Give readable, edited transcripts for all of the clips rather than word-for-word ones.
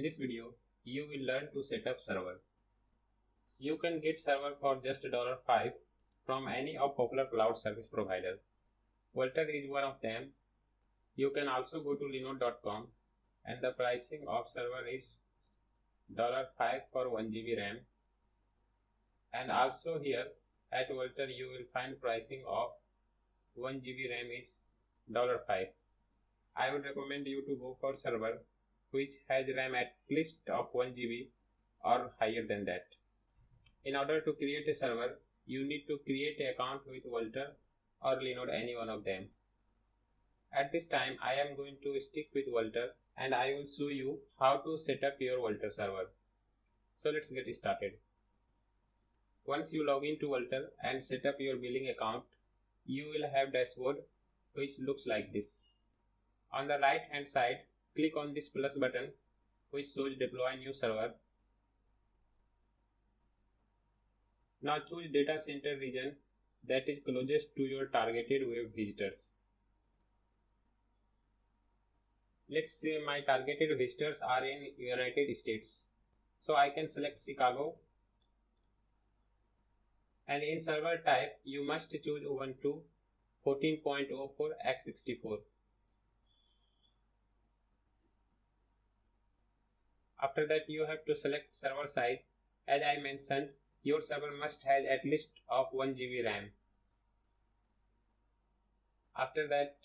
this video, you will learn to set up server. You can get server for just $5 from any of popular cloud service provider. Vultr is one of them. You can also go to linode.com and the pricing of server is $5 for 1 GB RAM. And also here at Vultr you will find pricing of 1 GB RAM is $5. I would recommend you to go for server which has RAM at least of 1 GB or higher than that. In order to create a server, you need to create an account with Vultr or Linode, any one of them. At this time, I am going to stick with Vultr and I will show you how to set up your Vultr server. So let's get started. Once you log into Vultr and set up your billing account, you will have dashboard which looks like this. On the right hand side, click on this plus button which shows deploy new server. Now choose data center region that is closest to your targeted web visitors. Let's say my targeted visitors are in United States. So I can select Chicago. And in server type, you must choose Ubuntu 14.04 x64. After that, you have to select server size. As I mentioned, your server must have at least of 1 GB RAM. After that,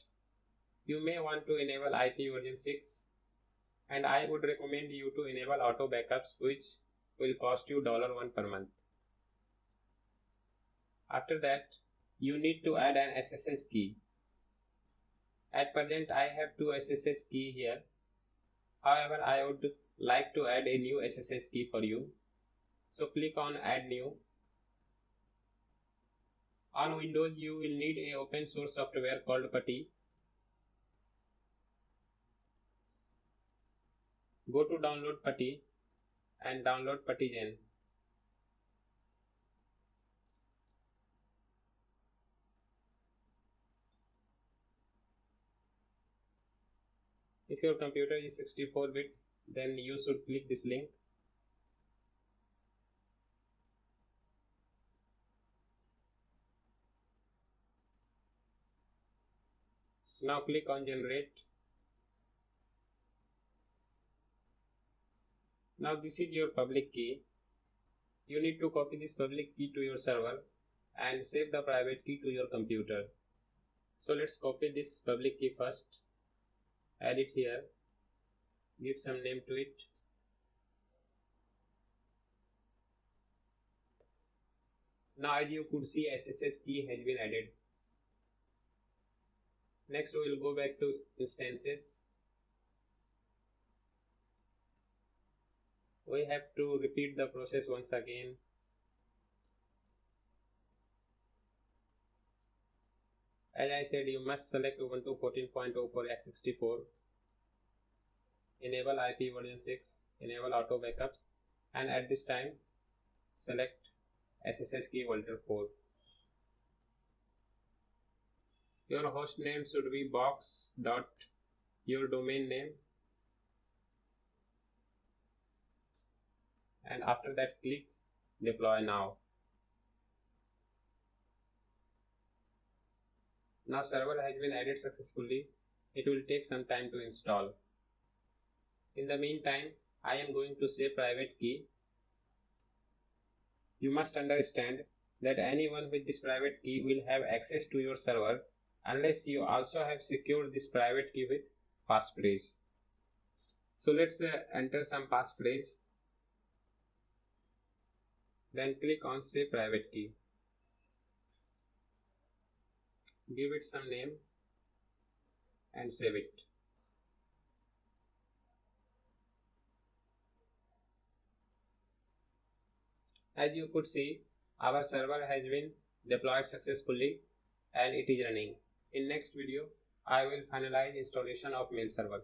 you may want to enable IP version 6, and I would recommend you to enable auto backups, which will cost you $1 per month. After that, you need to add an SSH key. At present, I have 2 SSH key here. However, I would like to add a new SSH key for you. So click on add new. On Windows, you will need a open source software called Putty. Go to download Putty and download PuttyGen. If your computer is 64-bit, then you should click this link. Now click on generate. Now this is your public key. You need to copy this public key to your server and save the private key to your computer. So let's copy this public key first. Add it here. Give some name to it. Now as you could see, SSH key has been added. Next we will go back to instances. We have to repeat the process once again. As I said, you must select Ubuntu 14.04 x64, enable IP version 6, enable auto backups, and at this time select SSH key Vultr 4. Your host name should be box.your domain name, and after that click deploy now. Now server has been added successfully. It will take some time to install. In the meantime, I am going to say private key. You must understand that anyone with this private key will have access to your server unless you also have secured this private key with passphrase. So let's enter some passphrase. Then click on save private key. Give it some name and save it. As you could see, our server has been deployed successfully and it is running. In next video, I will finalize installation of mail server.